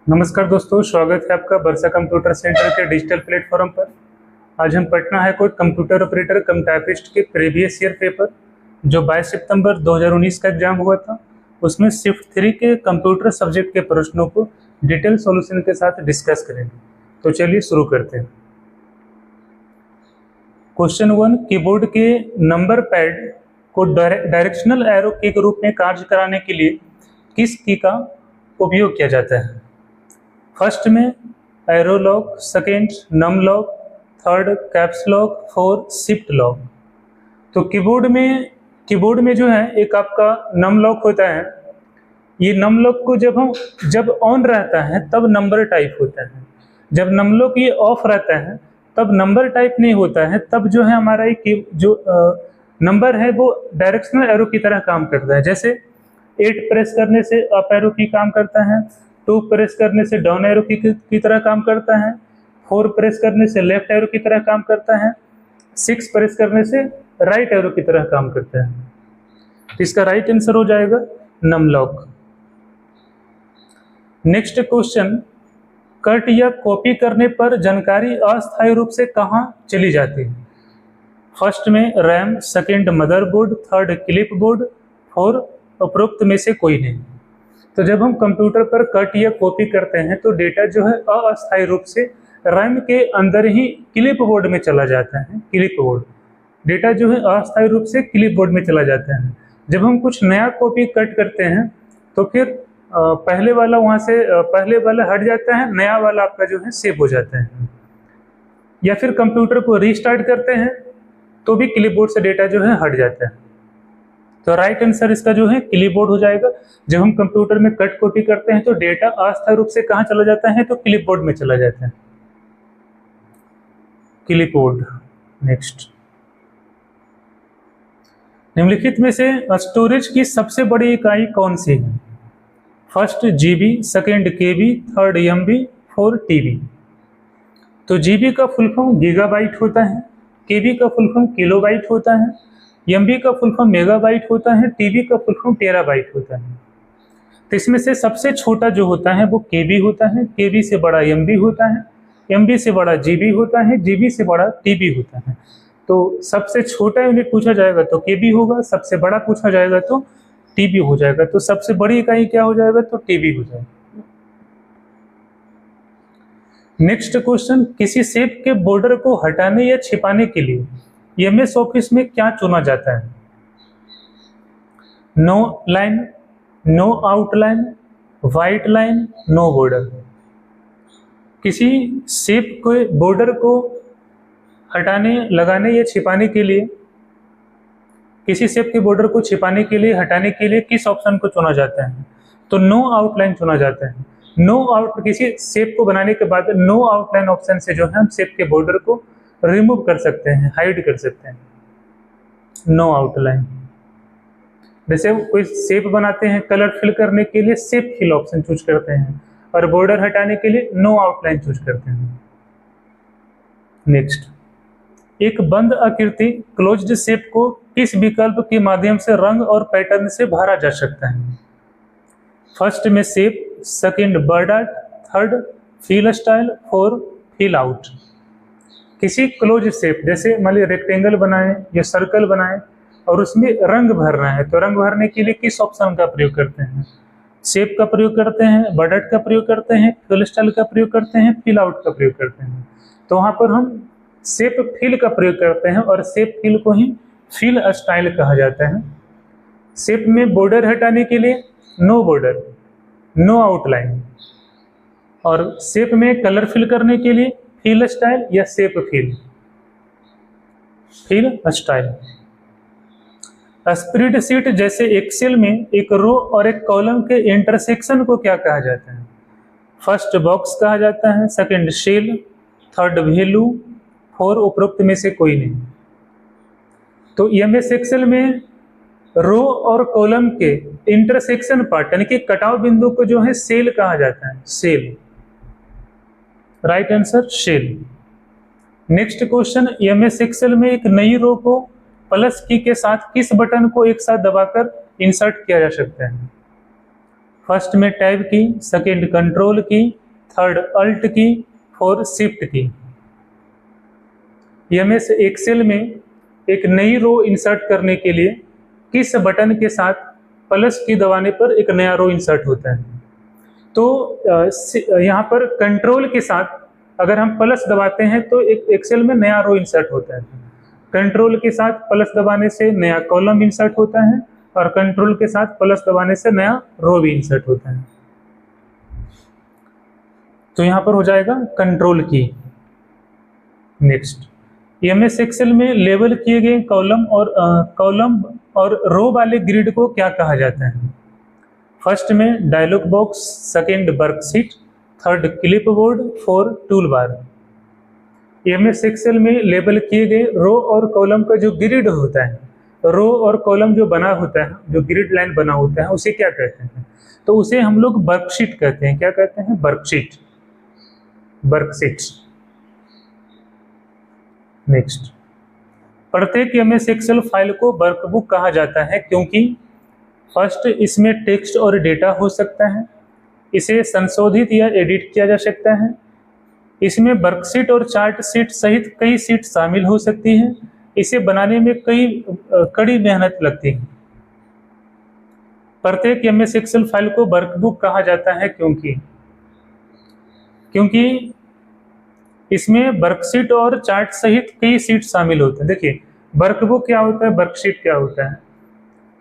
नमस्कार दोस्तों, स्वागत है आपका बरसा कंप्यूटर सेंटर के डिजिटल प्लेटफॉर्म पर। आज हम Patna high court computer operator कम टाइपिस्ट के प्रीवियस ईयर पेपर जो 22 सितंबर 2019 का एग्जाम हुआ था, उसमें शिफ्ट 3 के कंप्यूटर सब्जेक्ट के प्रश्नों को डिटेल सॉल्यूशन के साथ डिस्कस करेंगे। तो चलिए शुरू करते हैं। क्वेश्चन 1, कीबोर्ड के नंबर पैड को डायरेक्शनल एरो के रूप में कार्य कराने के लिए किस की का उपयोग किया जाता है? फर्स्ट में arrow lock, second num lock, third caps lock, four shift lock. तो कीबोर्ड में जो है एक आपका नम लॉक होता है। ये नम लॉक को जब ऑन रहता है तब नंबर टाइप होता है, जब नम लॉक ये ऑफ रहता है तब नंबर टाइप नहीं होता है। तब जो है हमारा ये जो नंबर है वो डायरेक्शनल एरो की तरह काम करता है। जैसे 8 प्रेस करने से अप एरो की काम करता है, 2 प्रेस करने से डाउन एरो की तरह काम करता है, 4 प्रेस करने से लेफ्ट एरो की तरह काम करता है, 6 प्रेस करने से राइट एरो की तरह काम करता है। तो इसका राइट आंसर हो जाएगा num lock. Next question, cut या कॉपी करने पर जानकारी अस्थायी रूप से कहाँ चली जाती है? फर्स्ट में RAM, second motherboard, third clipboard, four उपरोक्त में से कोई नहीं। तो जब हम कंप्यूटर पर कट या कॉपी करते हैं तो डेटा जो है अस्थायी रूप से रैम के अंदर ही क्लिपबोर्ड में चला जाता है। क्लिपबोर्ड डेटा जो है अस्थायी रूप से क्लिपबोर्ड में चला जाता है। जब हम कुछ नया कॉपी कट करते हैं तो फिर पहले वाला वहाँ से पहले वाला हट जाता है, नया वाला आपका जो है सेव हो जाता है। या फिर कंप्यूटर को रीस्टार्ट करते हैं तो भी क्लिपबोर्ड से डेटा जो है हट जाता है। तो राइट आंसर इसका जो है क्लिपबोर्ड हो जाएगा। जब हम कंप्यूटर में कट कॉपी करते हैं तो डेटा अस्थायी रूप से कहाँ चला जाता है? तो क्लिपबोर्ड में चला जाता है, क्लिपबोर्ड। नेक्स्ट, निम्नलिखित में से स्टोरेज की सबसे बड़ी इकाई कौन सी है? फर्स्ट जीबी, सेकेंड केबी, थर्ड एमबी, फोर टीबी। तो जीबी का फुल फॉर्म गीगाबाइट होता है, केबी का फुल फॉर्म किलोबाइट होता है, एमबी का फुल फॉर्म मेगाबाइट होता है, टीबी का फुल फॉर्म टेराबाइट होता है। तो इसमें से सबसे छोटा जो होता है वो केबी होता है, केबी से बड़ा एमबी होता है, एमबी से बड़ा जीबी होता है, जीबी से बड़ा टीबी होता है। तो सबसे छोटा यूनिट पूछा जाएगा तो केबी होगा, सबसे बड़ा पूछा जाएगा तो टीबी हो जाएगा। तो सबसे बड़ी इकाई क्या हो जाएगा? तो टीबी हो जाएगा। नेक्स्ट क्वेश्चन, किसी शेप के बॉर्डर को हटाने या छिपाने के लिए एमएस ऑफिस में क्या चुना जाता है? No line, no outline, white line, no border. किसी शेप के बॉर्डर को हटाने, लगाने या छिपाने के लिए, किसी शेप के बॉर्डर को छिपाने के लिए, हटाने के लिए किस ऑप्शन को चुना जाता है? तो नो आउटलाइन चुना जाता है। किसी शेप को बनाने के बाद नो आउटलाइन ऑप्शन से जो है हम शेप के बॉर्डर को रिमूव कर सकते हैं, हाइड कर सकते हैं। No outline. जैसे कोई शेप बनाते हैं, कलर फिल करने के लिए शेप फिल ऑप्शन चूज करते हैं और बॉर्डर हटाने के लिए नो आउटलाइन चूज करते हैं। नेक्स्ट, एक बंद आकृति क्लोज्ड शेप को किस विकल्प के माध्यम से रंग और पैटर्न से भरा जा सकता है? फर्स्ट में shape, second word art, third fill style, four fill out. किसी क्लोज शेप, जैसे मान लीजिए रेक्टेंगल बनाए या सर्कल बनाए और उसमें रंग भरना है, तो रंग भरने के लिए किस ऑप्शन का प्रयोग करते हैं? शेप का प्रयोग करते हैं, बर्ड आर्ट का प्रयोग करते हैं, फिल स्टाइल का प्रयोग करते हैं, फिल आउट का प्रयोग करते हैं। तो वहाँ पर हम शेप फिल का प्रयोग करते हैं और शेप फिल को ही फिल स्टाइल कहा जाता है। शेप में बॉर्डर हटाने के लिए नो बॉर्डर, नो आउटलाइन, और शेप में कलर फिल करने के लिए फिल स्टाइल या shape fill, fill style. Spreadsheet जैसे एक्सेल में एक रो और एक कॉलम के इंटरसेक्शन को क्या कहा जाता है? फर्स्ट बॉक्स कहा जाता है, second cell, third value, four उपरोक्त में से कोई नहीं। तो एमएस एक्सेल में रो और कॉलम के इंटरसेक्शन पार्ट यानी कि कटाव बिंदु को जो है सेल कहा जाता है, cell. Right answer cell. Next question, MS Excel में एक नई रो को प्लस की के साथ किस बटन को एक साथ दबाकर इंसर्ट किया जा सकता है? फर्स्ट में टैब की, सेकेंड कंट्रोल की, थर्ड अल्ट की, फोर्थ शिफ्ट की। एमएस एक्सेल में एक नई रो इंसर्ट करने के लिए किस बटन के साथ प्लस की दबाने पर एक नया रो इंसर्ट होता है? तो यहाँ पर कंट्रोल के साथ अगर हम प्लस दबाते हैं तो एक एक्सेल में नया रो इंसर्ट होता है। कंट्रोल के साथ प्लस दबाने से नया कॉलम इंसर्ट होता है और कंट्रोल के साथ प्लस दबाने से नया रो भी इंसर्ट होता है। तो यहाँ पर हो जाएगा कंट्रोल की। नेक्स्ट, एमएस एक्सेल में लेबल किए गए कॉलम और रो वाले ग्रिड को क्या कहा जाता है? फर्स्ट में dialogue box, second worksheet, third clipboard, fourth tool bar. MS Excel में लेबल किए गए रो और कॉलम का जो ग्रिड होता है, रो और कॉलम जो बना होता है, जो ग्रिड लाइन बना होता है, उसे क्या कहते हैं? तो उसे हम लोग वर्कशीट कहते हैं। क्या कहते हैं? Worksheet, worksheet. नेक्स्ट, प्रत्येक एमएस एक्सेल फाइल को वर्कबुक कहा जाता है क्योंकि फर्स्ट, इसमें टेक्स्ट और डेटा हो सकता है, इसे संशोधित या एडिट किया जा सकता है, इसमें वर्कशीट और चार्ट शीट सहित कई शीट शामिल हो सकती हैं, इसे बनाने में कड़ी मेहनत लगती है। प्रत्येक एमएस एक्सेल फाइल को वर्कबुक कहा जाता है क्योंकि इसमें वर्कशीट और चार्ट सहित कई शीट शामिल होते हैं। देखिए, वर्कबुक क्या होता है, वर्कशीट क्या होता है?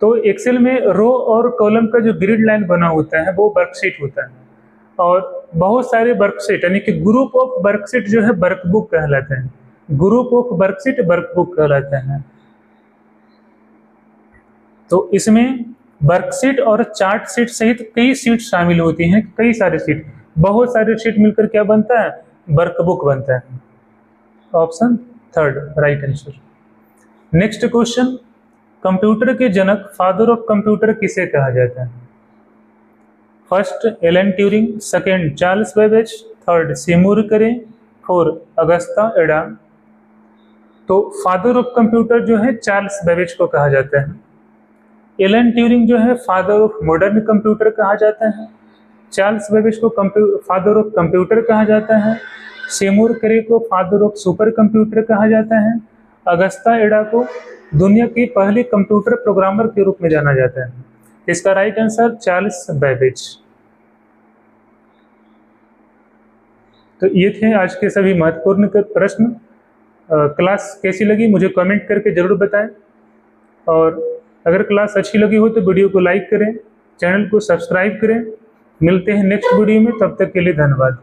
तो एक्सेल में रो और कॉलम का जो ग्रिड लाइन बना होता है वो वर्कशीट होता है, और बहुत सारे वर्कशीट यानी कि ग्रुप ऑफ वर्कशीट जो है वर्कबुक कहलाते हैं। ग्रुप ऑफ वर्कशीट वर्कबुक कहलाते हैं। तो इसमें वर्कशीट और चार्ट शीट सहित कई शीट शामिल होती हैं, कई सारे शीट, बहुत सारे शीट मिलकर क्या बनता है? वर्कबुक बनता है। Option third right answer. Next question, computer के जनक, फादर ऑफ कंप्यूटर किसे कहा जाता है? First Alan Turing, second Charles Babbage, third Seymour Cray, fourth Agusta एडा। तो फादर ऑफ कंप्यूटर जो है चार्ल्स बेबेज को कहा जाता है। एलन ट्यूरिंग जो है फादर ऑफ मॉडर्न कंप्यूटर कहा जाता है। चार्ल्स बेबेज को फादर ऑफ कंप्यूटर कहा जाता है। सेमूर करे को फादर ऑफ सुपर कंप्यूटर कहा जाता है। अगस्ता एडा को दुनिया की पहली कंप्यूटर प्रोग्रामर के रूप में जाना जाता है। इसका राइट आंसर चार्ल्स बेबेज। तो ये थे आज के सभी महत्वपूर्ण प्रश्न। क्लास कैसी लगी मुझे कमेंट करके जरूर बताएं, और अगर क्लास अच्छी लगी हो तो वीडियो को लाइक करें, चैनल को सब्सक्राइब करें। मिलते हैं नेक्स्ट वीडियो में, तब तक के लिए धन्यवाद।